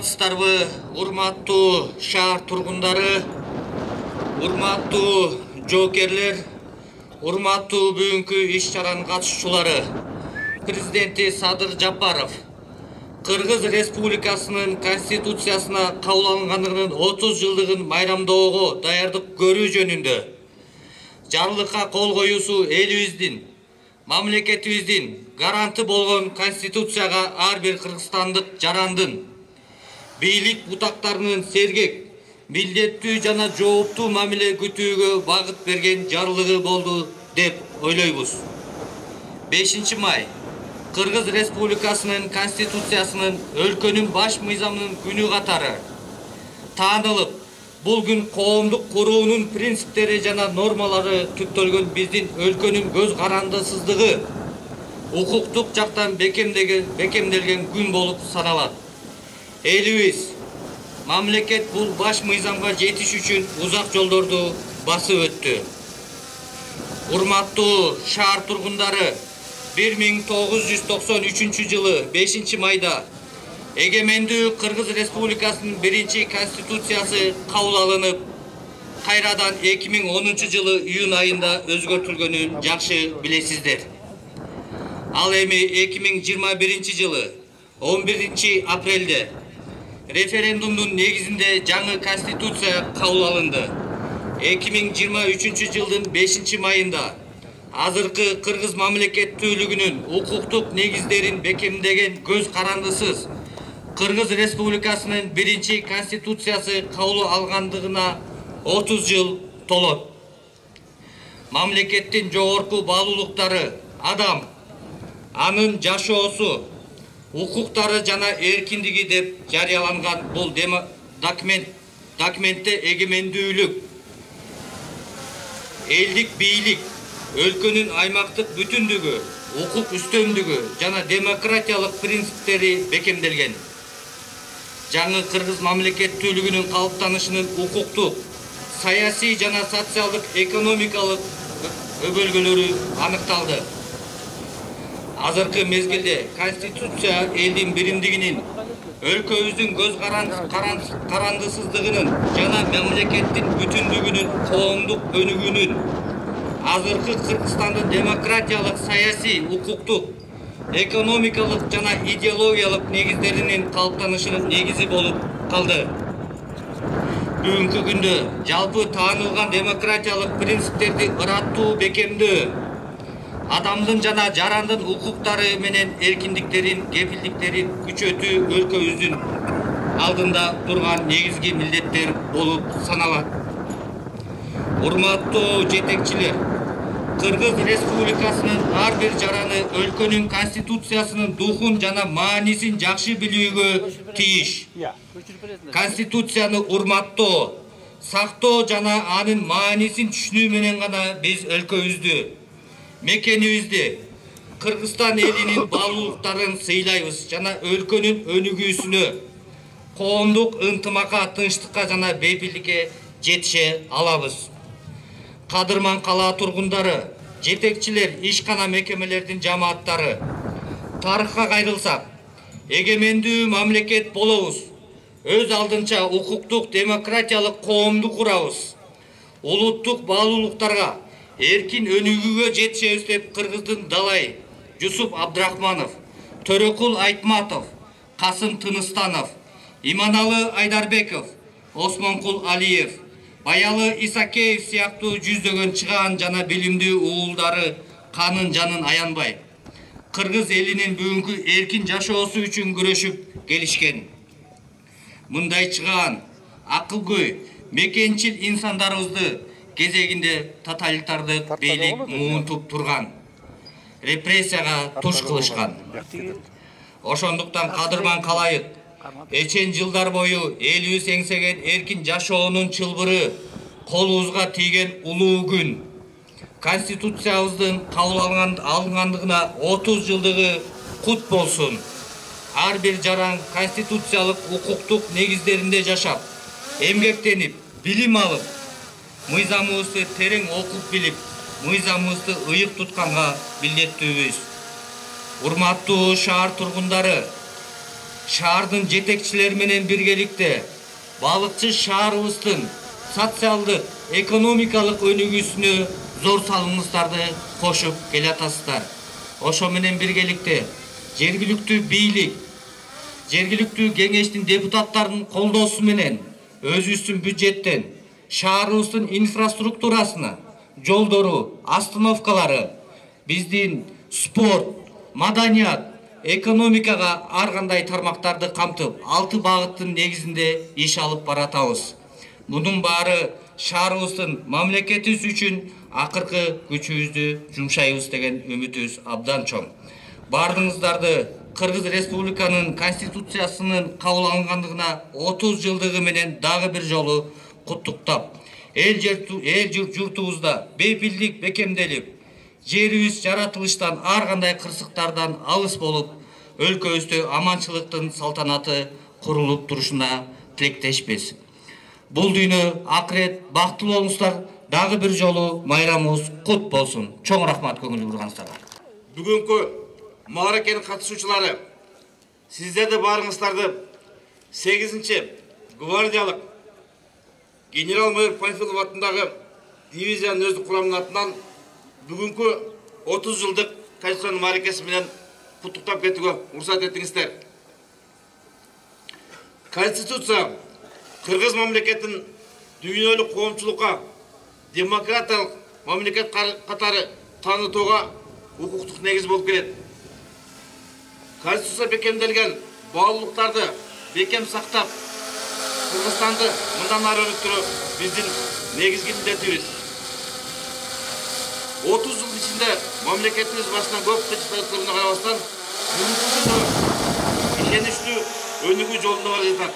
Саламатсыздарбы, урматтуу шаар тургундары, урматтуу жоокерлер, урматтуу бүгүнкү иш-чаранын катышуучулары. Президенти Садыр Жапаров Кыргыз Республикасынын Конституциясына кабыл алынгандыгынын 30 жылдыгын майрамдоого даярдык көрүү жөнүндө жарлыкка кол коюусу элибиздин, мамлекетибиздин гаранты болгон Конституцияга ар бир кыргызстандык жарандын бийлик бутактарынын сергек, милдеттүү жана жооптуу мамиле күтүүгө багыт берген жарлыгы болду деп ойлойбуз. 5 май Кыргыз Республикасынын Конституциясынын өлкөнүн баш мыйзамынын күнү катары таанылып, бул күн коомдук куруунун принциптери жана нормалары түптөлгөн биздин өлкөнүн көз карандысыздыгы укуктук жактан бекемделген күн болуп саналат. Элибиз, мамлекет бул баш мыйзамга жетиш үчүн узак жолдорду басып өттү. Урматтуу шаар тургундары, 1993 жылы 5 майда эгемендүү Кыргыз Республикасынын биринчи конституциясы кабыл алынып, кайрадан 2010 жылы июнь айында өзгөртүлгөнүн жакшы билесиздер. Ал эми 2021 жылы 11 апрелде референдумдун негизинде жаңы конституция кабыл алынды. 2023 жылдын 5 майында азыркы кыргыз мамлекеттүүлүгүнүн укуктук негиздерин бекемдеген көз карандысыз Кыргыз Республикасынын биринчи конституциясы кабыл алгандыгына 30 жыл толот. Мамлекеттин жогорку баалуулуктары адам, анын жашоосу, укуктары жана эркиндиги деп жарыяланган бул документте эгемендүүлүк, элдик бийлик, өлкөнүн аймактык бүтүндүгү, укук үстөмдүгү жана демократиялык принциптери бекемделген. Жаңы кыргыз мамлекеттүүлүгүнүн калыптанышынын укуктук, саясий жана социалдык экономикалык өбөлгөлөрү аныкталды. Азыркы мезгилде Конституция элдин биримдигинин, өлкөбүздүн көз карандысыздыгынын жана мамлекеттин бүтүндүгүнүн, коомдук өнүгүүнүн, азыркы Кыргызстандын демократиялык, саясий, укуктук, экономикалык жана идеологиялык негиздеринин калыптанышынын негизи болуп калды. Бүгүнкү күндө жалпы таанылган демократиялык принциптерди ыраттуу бекемдөө, адамдын жана жарандын укуктары менен эркиндиктерин, кепилдиктерин күчөтүү өлкөбүздүн алдында турган негизги милдеттер болуп саналат. Урматтуу жетекчилер, Кыргыз Республикасынын ар бир жараны өлкөнүн конституциясынын духун жана маанисин жакшы билүүгө тийиш. Конституцияны урматтоо, сактоо жана анын маанисин түшүнүү менен гана биз өлкөбүздү, мекенибизди, Кыргызстан элинин баалуулуктарын сыйлайбыз жана өлкөнүн өнүгүүсүнө, коомдук ынтымакка, тынчтыкка жана бейпилдикке жетише алабыз. Кадырман кала тургундары, жетекчилер, ишкана мекемелердин жамааттары, тарыхка кайрылсак, эгемендүү мамлекет болобуз. Өз алдынча укуктук, демократиялык коомду курабыз. Улуттук баалуулуктарга эркин өнүгүүгө жетишебиз деп Кыргыздын Далай, Жусуп Абдрахманов, Төрөкул Айтматов, Касым Тыныстанов, Иманалы Айдарбеков, Осмонкул Алиев, Баялы Исакеев сыяктуу жүздөгөн чыгаан жана билимдүү уулдары канын жанын аянбай, Кыргыз элинин бүгүнкү эркин жашоосу үчүн күрөшүп келишкен. Мындай чыгаан, акылгөй, мекенчил инсандарыбызды кезегинде тоталитардык бийлик муунтуп турган, репрессияга туш кылышкан. Ошондуктан Кадырман калайык, эчен жылдар бою элибиз эңсеген эркин жашоонун чылбыры колубузга тийген улуу күн. Конституциябыздын кабыл алынгандыгына 30 жылдыгы кут болсун. Ар бир жаран конституциялык укуктук негиздеринде жашап, эмгектенип, билим алып, мыйзамыбызды терең окуп билип, мыйзамыбызды ыйык тутканга милдеттүүбүз. Урматтуу шаар тургундары, шаардын жетекчилери менен биргеликте балыкчы шаарыбыздын социалдык, экономикалык өнүгүүсүнө зор салымыңыздарды кошуп келатасыздар. Ошо менен биргеликте жергиликтүү бийлик, жергиликтүү кеңештин депутаттарынын колдоосу менен өзүбүздүн бюджеттен шаарыбыздын инфраструктурасына, жолдору, остановкалары, биздин спорт, маданият, экономикага ар кандай тармактарды камтып, 6 багыттын негизинде иш алып баратабыз. Мунун баары шаарыбыздын мамлекетибиз үчүн акыркы күчүбүздү жумшайбыз деген үмүтүбүз абдан чоң. Бардыңыздарды Кыргыз Республиканын Конституциясынын кабыл алынгандыгына 30 жылдыгы менен дагы бир жолу куттуктап, эл журтубузда бейпилдик бекемделип, жерибиз жаратылыштан ар кандай кырсыктардан алыс болуп, өлкөбүздө аманчылыктын салтанаты курулуп турушуна тилектешпиз. Бул дүйнө акырет бактылуу болуңуздар. Дагы бир жолу майрамыбыз кут болсун. Чоң рахмат көңүл бурганыңыздарга. Бүгүнкү мааракенин катышуучулары, сиздерди баарыңыздарды 8-гвардиялык генерал-майор Панфилов атындагы дивизиянын өздүк курамынын атынан бүгүнкү 30 жылдык Конституциянын мааракеси менен куттуктап кетүүгө уруксат этиңиздер. Конституция Кыргыз мамлекетин дүйнөлүк коомчулукка демократиялык мамлекет катары таанытууга укуктук негиз болуп келет. Конституция бекемделген баалуулуктарды бекем сактап, Кыргызстанды мындан ары өнүктүрүү биздин негизги милдетибиз. 30 жыл ичинде мамлекетибиз башынан көп кыйынчылыктарына карабастан, бүгүнкү күндө ишеничтүү өнүгүү жолунда бара жатат.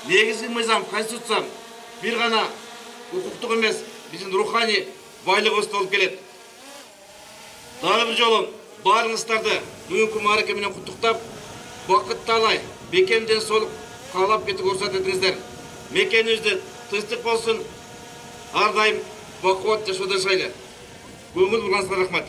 Негизги мыйзам Конституция бир гана укуктук эмес, биздин руханий байлыгыбызды болуп келет. Дагы бир жолу баарыңыздарды бүгүнкү маараке менен куттуктап, бакыт таалай, бекемден соолук каалап кетүүгө уруксат этиңиздер. Мекенибизде тынчтык болсун, ар дайым бакубат жашоодо жашайлы. Көңүл бурганыңызга рахмат.